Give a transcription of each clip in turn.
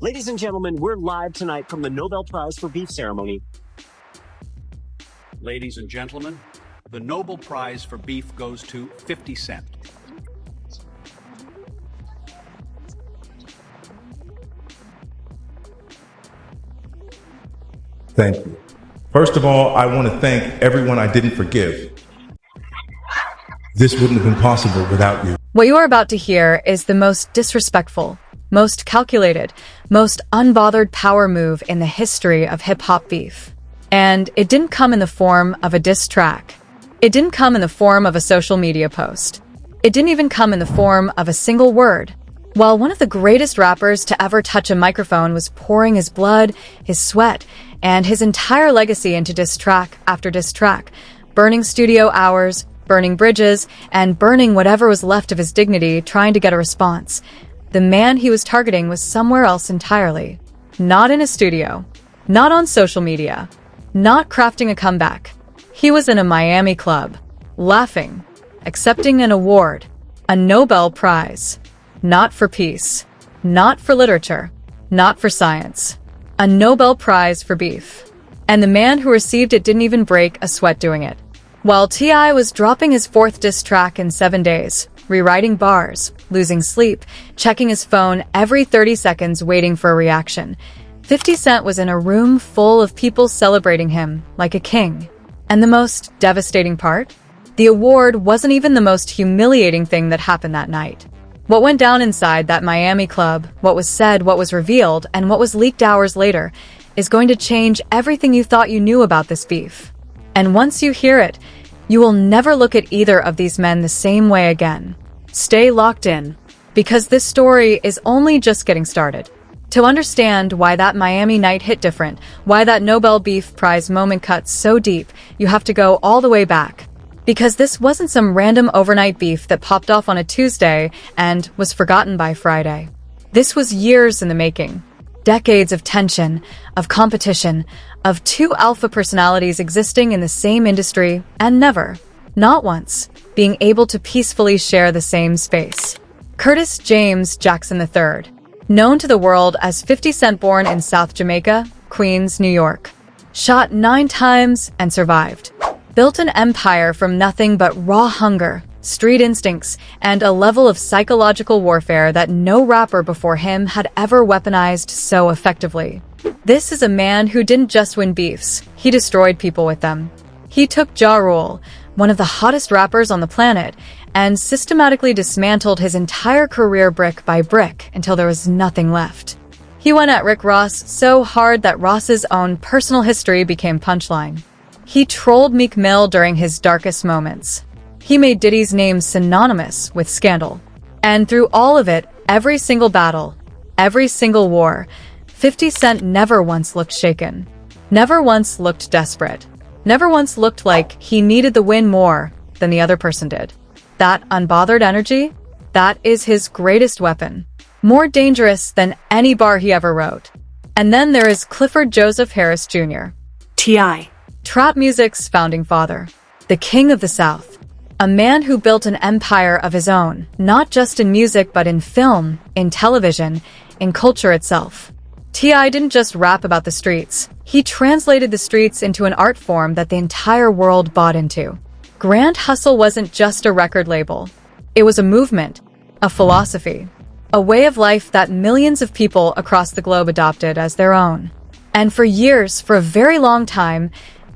Ladies and gentlemen, we're live tonight from the Nobel Prize for Beef ceremony. Ladies and gentlemen, the Nobel Prize for Beef goes to 50 Cent. Thank you. First of all, I want to thank everyone I didn't forgive. This wouldn't have been possible without you. What you are about to hear is the most disrespectful, most calculated, most unbothered power move in the history of hip-hop beef. And it didn't come in the form of a diss track. It didn't come in the form of a social media post. It didn't even come in the form of a single word. While one of the greatest rappers to ever touch a microphone was pouring his blood, his sweat, and his entire legacy into diss track after diss track, burning studio hours, burning bridges, and burning whatever was left of his dignity trying to get a response, the man he was targeting was somewhere else entirely. Not in a studio. Not on social media. Not crafting a comeback. He was in a Miami club, laughing, accepting an award, a Nobel Prize. Not for peace. Not for literature. Not for science. A Nobel Prize for beef. And the man who received it didn't even break a sweat doing it. While T.I. was dropping his 4th diss track in 7 days, rewriting bars, losing sleep, checking his phone every 30 seconds waiting for a reaction, 50 Cent was in a room full of people celebrating him like a king. And the most devastating part? The award wasn't even the most humiliating thing that happened that night. What went down inside that Miami club, what was said, what was revealed, and what was leaked hours later, is going to change everything you thought you knew about this beef. And once you hear it, you will never look at either of these men the same way again. Stay locked in, because this story is only just getting started. To understand why that Miami night hit different, why that Nobel Beef Prize moment cuts so deep, you have to go all the way back. Because this wasn't some random overnight beef that popped off on a Tuesday and was forgotten by Friday. This was years in the making. Decades of tension, of competition, of two alpha personalities existing in the same industry and never, not once, being able to peacefully share the same space. Curtis James Jackson III, known to the world as 50 Cent, born in South Jamaica, Queens, New York, shot 9 times and survived. Built an empire from nothing but raw hunger, street instincts, and a level of psychological warfare that no rapper before him had ever weaponized so effectively. This is a man who didn't just win beefs, he destroyed people with them. He took Ja Rule, one of the hottest rappers on the planet, and systematically dismantled his entire career brick by brick until there was nothing left. He went at Rick Ross so hard that Ross's own personal history became punchline. He trolled Meek Mill during his darkest moments. He made Diddy's name synonymous with scandal. And through all of it, every single battle, every single war, 50 Cent never once looked shaken. Never once looked desperate. Never once looked like he needed the win more than the other person did. That unbothered energy, that is his greatest weapon. More dangerous than any bar he ever wrote. And then there is Clifford Joseph Harris Jr. T.I. Trap music's founding father, the king of the South, a man who built an empire of his own, not just in music but in film, in television, in culture itself. T.I. didn't just rap about the streets, he translated the streets into an art form that the entire world bought into. Grand Hustle wasn't just a record label. It was a movement, a philosophy, a way of life that millions of people across the globe adopted as their own. And for years, for a very long time,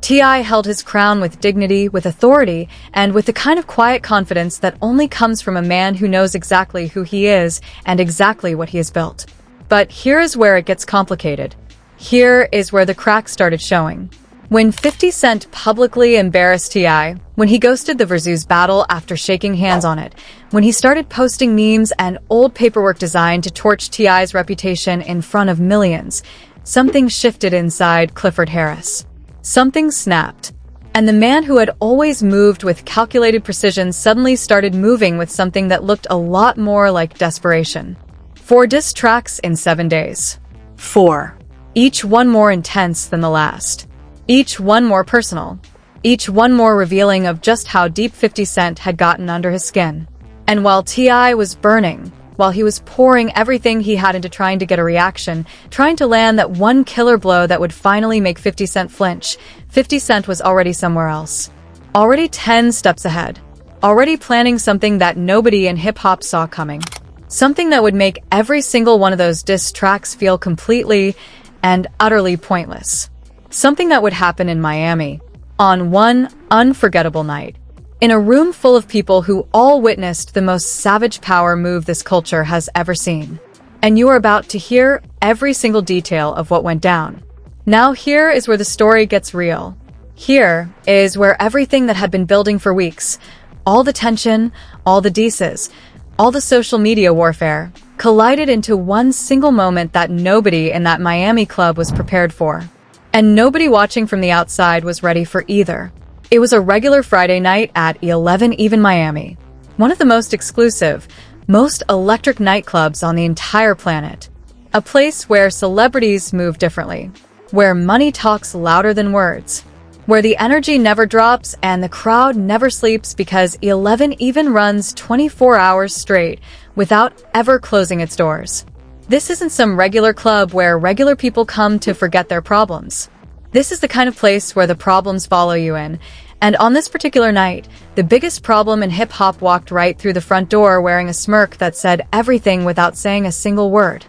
T.I. held his crown with dignity, with authority, and with the kind of quiet confidence that only comes from a man who knows exactly who he is and exactly what he has built. But here is where it gets complicated. Here is where the cracks started showing. When 50 Cent publicly embarrassed T.I., when he ghosted the Versus battle after shaking hands on it, when he started posting memes and old paperwork designed to torch T.I.'s reputation in front of millions, something shifted inside Clifford Harris. Something snapped, and the man who had always moved with calculated precision suddenly started moving with something that looked a lot more like desperation. 4 diss tracks in 7 days. 4. Each one more intense than the last. Each one more personal. Each one more revealing of just how deep 50 Cent had gotten under his skin. And while T.I. was burning, while he was pouring everything he had into trying to get a reaction, trying to land that one killer blow that would finally make 50 Cent flinch. 50 Cent was already somewhere else. Already 10 steps ahead. Already planning something that nobody in hip-hop saw coming. Something that would make every single one of those diss tracks feel completely and utterly pointless. Something that would happen in Miami on one unforgettable night, in a room full of people who all witnessed the most savage power move this culture has ever seen. And you are about to hear every single detail of what went down. Now here is where the story gets real. Here is where everything that had been building for weeks, all the tension, all the disses, all the social media warfare, collided into one single moment that nobody in that Miami club was prepared for. And nobody watching from the outside was ready for either. It was a regular Friday night at 11 Even Miami, one of the most exclusive, most electric nightclubs on the entire planet. A place where celebrities move differently, where money talks louder than words, where the energy never drops and the crowd never sleeps because 11 Even runs 24 hours straight without ever closing its doors. This isn't some regular club where regular people come to forget their problems. This is the kind of place where the problems follow you in. And on this particular night, the biggest problem in hip-hop walked right through the front door wearing a smirk that said everything without saying a single word.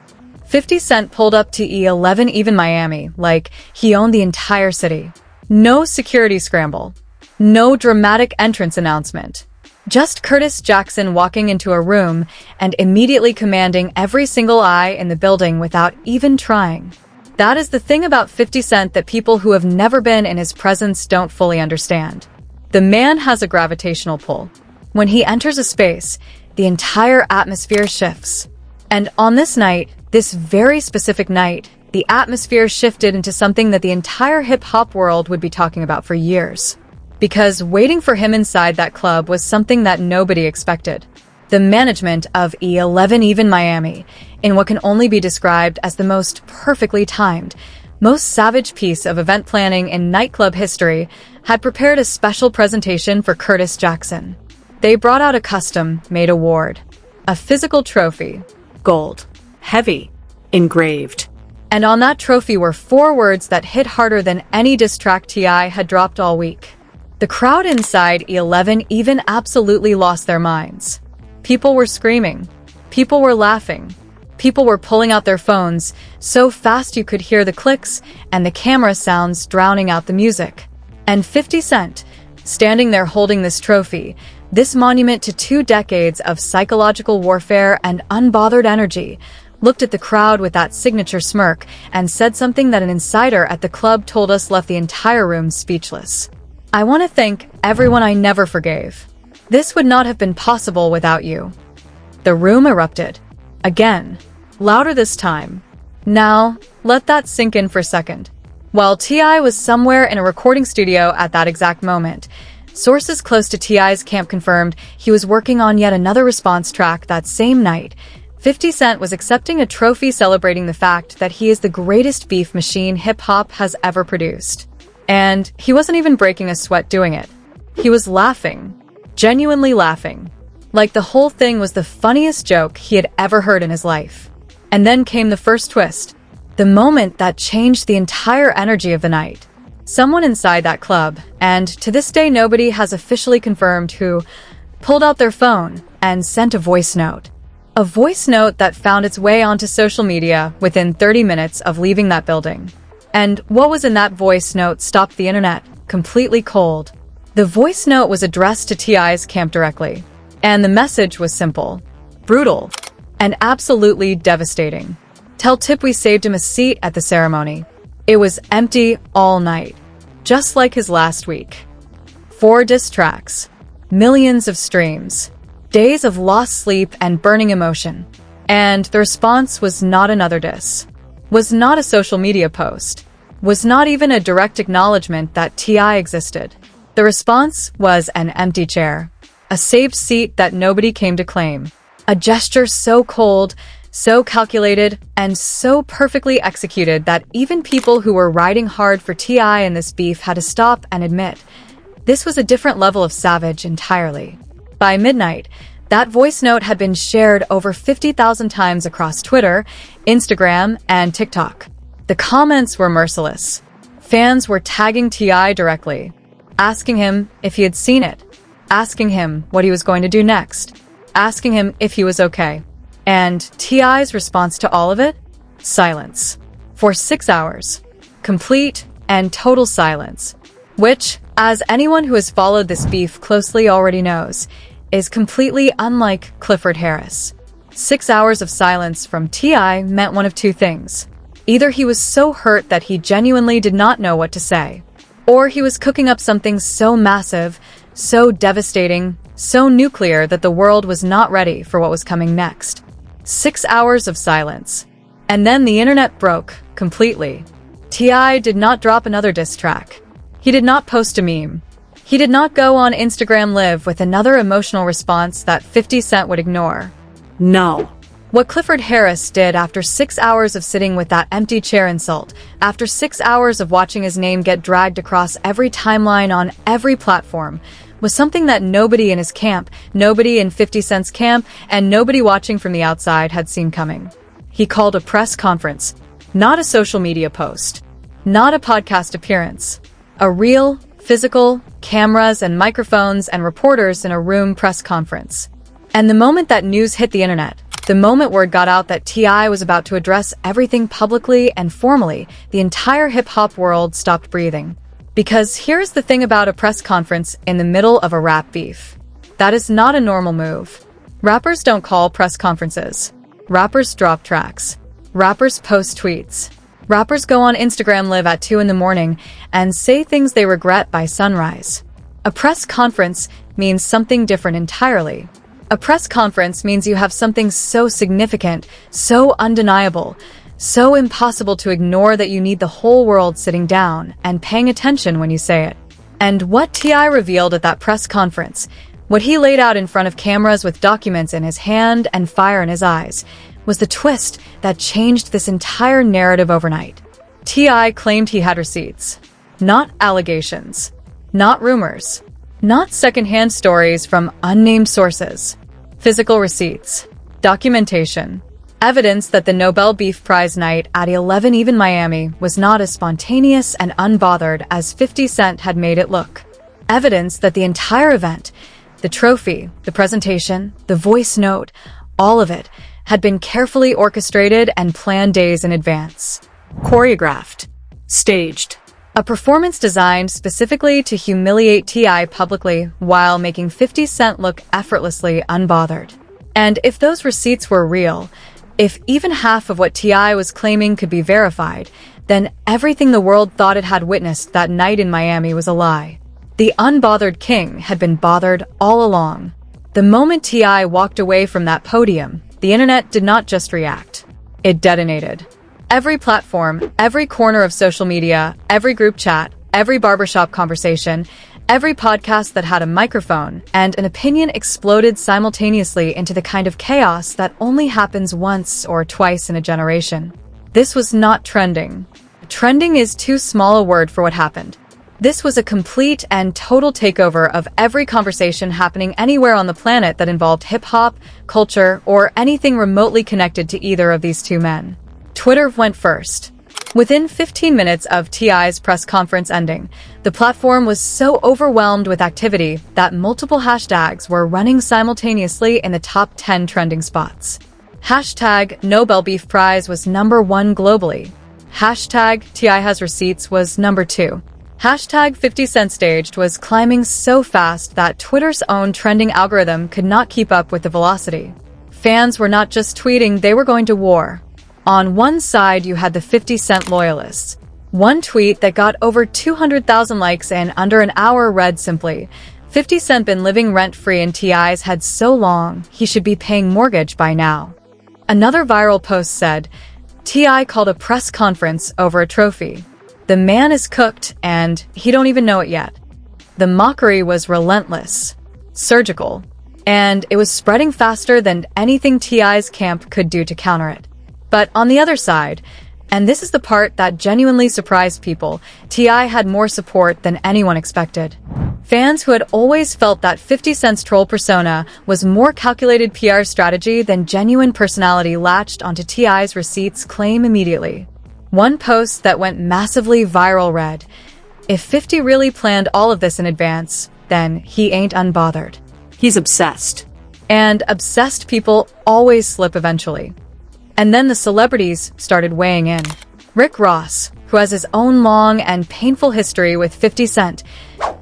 50 Cent pulled up to 11 Even Miami like he owned the entire city. No security scramble. No dramatic entrance announcement. Just Curtis Jackson walking into a room and immediately commanding every single eye in the building without even trying. That is the thing about 50 Cent that people who have never been in his presence don't fully understand. The man has a gravitational pull. When he enters a space, the entire atmosphere shifts. And on this night, this very specific night, the atmosphere shifted into something that the entire hip-hop world would be talking about for years. Because waiting for him inside that club was something that nobody expected. The management of 11 Even Miami, in what can only be described as the most perfectly timed, most savage piece of event planning in nightclub history, had prepared a special presentation for Curtis Jackson. They brought out a custom-made award, a physical trophy, Gold. Heavy. Engraved. and on that trophy were 4 words that hit harder than any diss track T.I. had dropped all week. The crowd inside 11 Even absolutely lost their minds. People were screaming. People were laughing. People were pulling out their phones so fast you could hear the clicks and the camera sounds drowning out the music. And 50 Cent, standing there holding this trophy, this monument to 2 decades of psychological warfare and unbothered energy, looked at the crowd with that signature smirk and said something that an insider at the club told us left the entire room speechless. "I want to thank everyone I never forgave. This would not have been possible without you." The room erupted. Again. Louder this time. Now, let that sink in for a second. While T.I. was somewhere in a recording studio at that exact moment, sources close to T.I.'s camp confirmed he was working on yet another response track that same night. 50 Cent was accepting a trophy celebrating the fact that he is the greatest beef machine hip-hop has ever produced. And he wasn't even breaking a sweat doing it. He was laughing. Genuinely laughing. Like the whole thing was the funniest joke he had ever heard in his life. And then came the first twist. The moment that changed the entire energy of the night. Someone inside that club, and to this day nobody has officially confirmed who, pulled out their phone and sent a voice note. A voice note that found its way onto social media within 30 minutes of leaving that building. And what was in that voice note stopped the internet, completely cold. The voice note was addressed to T.I.'s camp directly. And the message was simple, brutal, and absolutely devastating. Tell Tip we saved him a seat at the ceremony. It was empty all night, just like his last week. 4 diss tracks, millions of streams, days of lost sleep and burning emotion. And the response was not another diss, was not a social media post, was not even a direct acknowledgement that T.I. existed. The response was an empty chair, a saved seat that nobody came to claim. A gesture so cold, so calculated, and so perfectly executed that even people who were riding hard for T.I. in this beef had to stop and admit, this was a different level of savage entirely. By midnight, That voice note had been shared over 50,000 times across Twitter, Instagram, and TikTok. The comments were merciless. Fans were tagging T.I. directly, asking him if he had seen it, asking him what he was going to do next, asking him if he was okay. And T.I.'s response to all of it? Silence. For 6 hours. Complete and total silence. Which, as anyone who has followed this beef closely already knows, is completely unlike Clifford Harris. 6 hours of silence from T.I. meant one of two things. Either he was so hurt that he genuinely did not know what to say, or he was cooking up something so massive, so devastating, so nuclear that the world was not ready for what was coming next. 6 hours of silence. And then the internet broke, completely. T.I. did not drop another diss track. He did not post a meme. He did not go on Instagram Live with another emotional response that 50 Cent would ignore. No. What Clifford Harris did after 6 hours of sitting with that empty chair insult, after 6 hours of watching his name get dragged across every timeline on every platform, was something that nobody in his camp, nobody in 50 Cent's camp, and nobody watching from the outside had seen coming. He called a press conference, not a social media post, not a podcast appearance, a real, physical, cameras and microphones and reporters in a room press conference. And the moment that news hit the internet, the moment word got out that T.I. was about to address everything publicly and formally, the entire hip-hop world stopped breathing. Because here's the thing about a press conference in the middle of a rap beef. That is not a normal move. Rappers don't call press conferences. Rappers drop tracks. Rappers post tweets. Rappers go on Instagram Live at 2 in the morning and say things they regret by sunrise. A press conference means something different entirely. A press conference means you have something so significant, so undeniable, so impossible to ignore that you need the whole world sitting down and paying attention when you say it. And what T.I. revealed at that press conference, what he laid out in front of cameras with documents in his hand and fire in his eyes, was the twist that changed this entire narrative overnight. T.I. claimed he had receipts. Not allegations. Not rumors. Not secondhand stories from unnamed sources. Physical receipts. Documentation. Evidence that the Nobel Beef Prize night at 11 Even Miami was not as spontaneous and unbothered as 50 Cent had made it look. Evidence that the entire event, the trophy, the presentation, the voice note, all of it, had been carefully orchestrated and planned days in advance. Choreographed. Staged. A performance designed specifically to humiliate T.I. publicly while making 50 Cent look effortlessly unbothered. And if those receipts were real, if even half of what T.I. was claiming could be verified, then everything the world thought it had witnessed that night in Miami was a lie. The unbothered king had been bothered all along. The moment T.I. walked away from that podium, the internet did not just react. It detonated. Every platform, every corner of social media, every group chat, every barbershop conversation, every podcast that had a microphone and an opinion exploded simultaneously into the kind of chaos that only happens once or twice in a generation. This was not trending. Trending is too small a word for what happened. This was a complete and total takeover of every conversation happening anywhere on the planet that involved hip-hop, culture, or anything remotely connected to either of these two men. Twitter went first. Within 15 minutes of T.I.'s press conference ending, the platform was so overwhelmed with activity that multiple hashtags were running simultaneously in the top 10 trending spots. Hashtag Nobel Beef Prize was #1 globally. Hashtag T.I. has receipts was #2. Hashtag 50 Cent Staged was climbing so fast that Twitter's own trending algorithm could not keep up with the velocity. Fans were not just tweeting, they were going to war. On one side, you had the 50 Cent loyalists. One tweet that got over 200,000 likes in under an hour read simply, 50 Cent been living rent-free in T.I.'s head so long, he should be paying mortgage by now. Another viral post said, T.I. called a press conference over a trophy. The man is cooked, and he don't even know it yet. The mockery was relentless, surgical, and it was spreading faster than anything T.I.'s camp could do to counter it. But on the other side, and this is the part that genuinely surprised people, T.I. had more support than anyone expected. Fans who had always felt that 50 Cent's troll persona was more calculated PR strategy than genuine personality latched onto T.I.'s receipts claim immediately. One post that went massively viral read, "If 50 really planned all of this in advance, then he ain't unbothered." He's obsessed. And obsessed people always slip eventually. And then the celebrities started weighing in. Rick Ross, who has his own long and painful history with 50 Cent,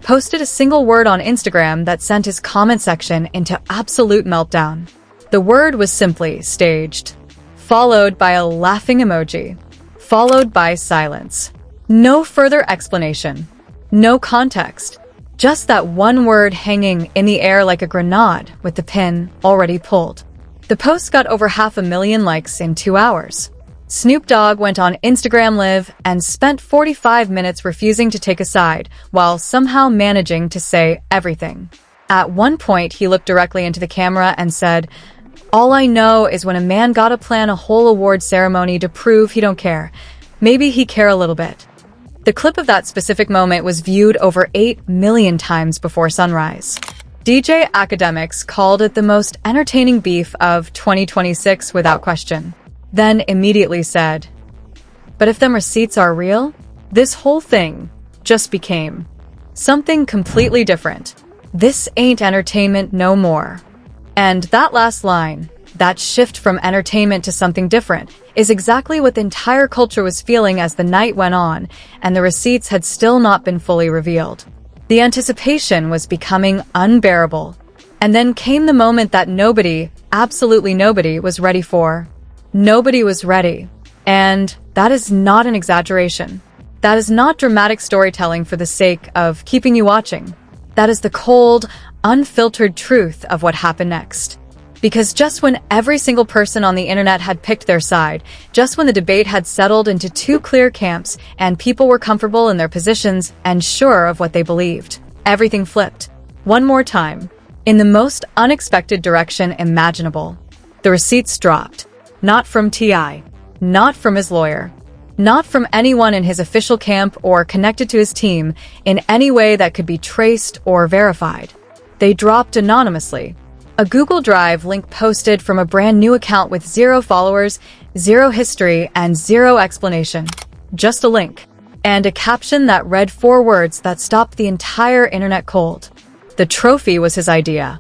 posted a single word on Instagram that sent his comment section into absolute meltdown. The word was simply staged, followed by a laughing emoji, followed by silence. No further explanation, no context, just that one word hanging in the air like a grenade with the pin already pulled. The post got over 500,000 likes in 2 hours. Snoop Dogg went on Instagram Live and spent 45 minutes refusing to take a side while somehow managing to say everything. At one point, he looked directly into the camera and said, "All I know is when a man gotta plan a whole award ceremony to prove he don't care. Maybe he care a little bit." The clip of that specific moment was viewed over 8 million times before sunrise. DJ Academics called it the most entertaining beef of 2026 without question. Then immediately said, "But if them receipts are real, this whole thing just became something completely different. This ain't entertainment no more." And that last line, that shift from entertainment to something different, is exactly what the entire culture was feeling as the night went on and the receipts had still not been fully revealed. The anticipation was becoming unbearable. And then came the moment that nobody, absolutely nobody, was ready for. Nobody was ready. And that is not an exaggeration. That is not dramatic storytelling for the sake of keeping you watching. That is the cold, unfiltered truth of what happened next. Because just when every single person on the internet had picked their side, just when the debate had settled into two clear camps and people were comfortable in their positions and sure of what they believed, everything flipped. One more time. In the most unexpected direction imaginable. The receipts dropped. Not from T.I., not from his lawyer, not from anyone in his official camp or connected to his team in any way that could be traced or verified. They dropped anonymously. A Google Drive link posted from a brand new account with 0 followers, 0 history, and 0 explanation. Just a link. And a caption that read 4 words that stopped the entire internet cold. The trophy was his idea.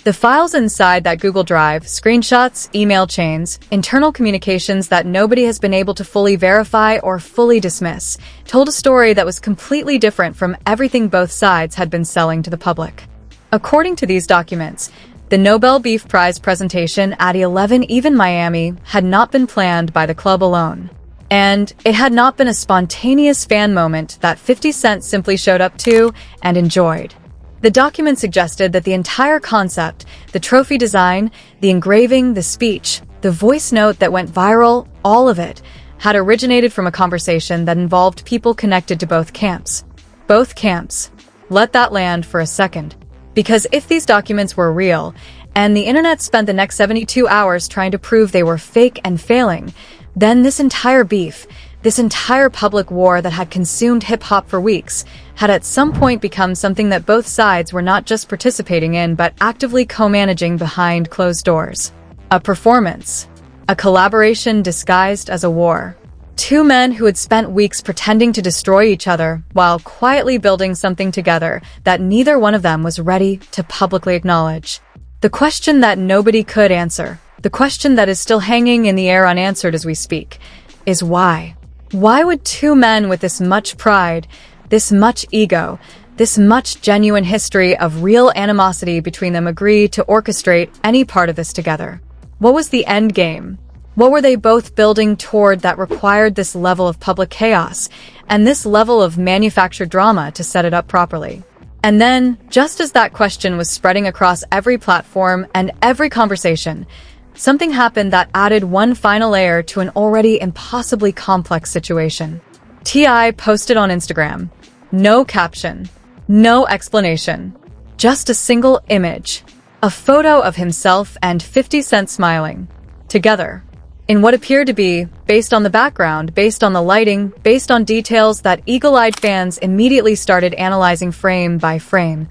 The files inside that Google Drive, screenshots, email chains, internal communications that nobody has been able to fully verify or fully dismiss, told a story that was completely different from everything both sides had been selling to the public. According to these documents, the Nobel Beef Prize presentation at 11 Even Miami had not been planned by the club alone. And it had not been a spontaneous fan moment that 50 Cent simply showed up to and enjoyed. The document suggested that the entire concept, the trophy design, the engraving, the speech, the voice note that went viral, all of it, had originated from a conversation that involved people connected to both camps. Both camps. Let that land for a second. Because if these documents were real, and the internet spent the next 72 hours trying to prove they were fake and failing, then this entire beef, this entire public war that had consumed hip-hop for weeks, had at some point become something that both sides were not just participating in but actively co-managing behind closed doors. A performance. A collaboration disguised as a war. Two men who had spent weeks pretending to destroy each other while quietly building something together that neither one of them was ready to publicly acknowledge. The question that nobody could answer, the question that is still hanging in the air unanswered as we speak, is why? Why would two men with this much pride, this much ego, this much genuine history of real animosity between them agree to orchestrate any part of this together? What was the end game? What were they both building toward that required this level of public chaos and this level of manufactured drama to set it up properly? And then, just as that question was spreading across every platform and every conversation, something happened that added one final layer to an already impossibly complex situation. T.I. posted on Instagram. No caption. No explanation. Just a single image. A photo of himself and 50 Cent smiling. Together. In what appeared to be, based on the background, based on the lighting, based on details that eagle-eyed fans immediately started analyzing frame by frame.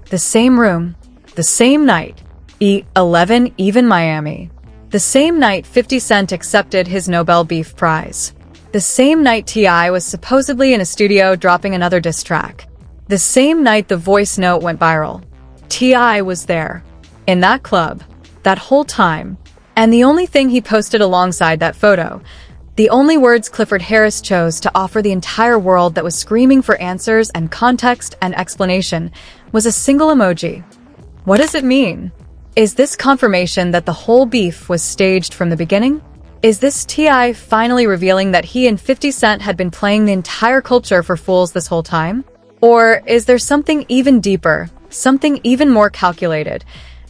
The same room, the same night, E11 even Miami. The same night 50 Cent accepted his Nobel Beef Prize. The same night T.I. was supposedly in a studio dropping another diss track. The same night the voice note went viral. T.I. was there, in that club, that whole time. And the only thing he posted alongside that photo, the only words Clifford Harris chose to offer the entire world that was screaming for answers and context and explanation, was a single emoji. What does it mean? Is this confirmation that the whole beef was staged from the beginning? Is this T.I. finally revealing that he and 50 Cent had been playing the entire culture for fools this whole time? Or is there something even deeper, something even more calculated,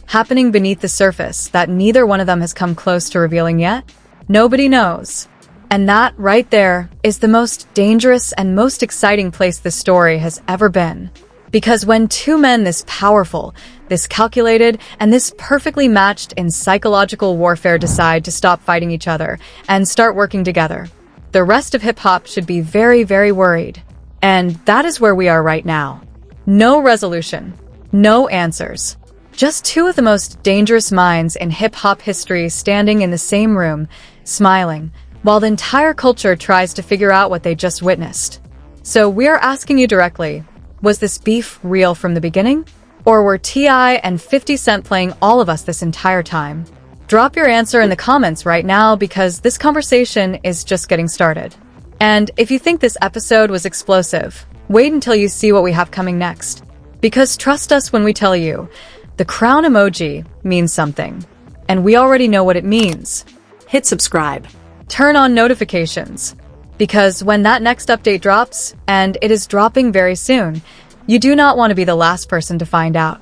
happening beneath the surface that neither one of them has come close to revealing yet? Nobody knows. And that, right there, is the most dangerous and most exciting place this story has ever been. Because when two men this powerful, this calculated, and this perfectly matched in psychological warfare decide to stop fighting each other and start working together, the rest of hip-hop should be very, very worried. And that is where we are right now. No resolution. No answers. Just two of the most dangerous minds in hip-hop history standing in the same room, smiling, while the entire culture tries to figure out what they just witnessed. So we're asking you directly, was this beef real from the beginning? Or were T.I. and 50 Cent playing all of us this entire time? Drop your answer in the comments right now because this conversation is just getting started. And if you think this episode was explosive, wait until you see what we have coming next. Because trust us when we tell you, the crown emoji means something. And we already know what it means. Hit subscribe. Turn on notifications. Because when that next update drops, and it is dropping very soon, you do not want to be the last person to find out.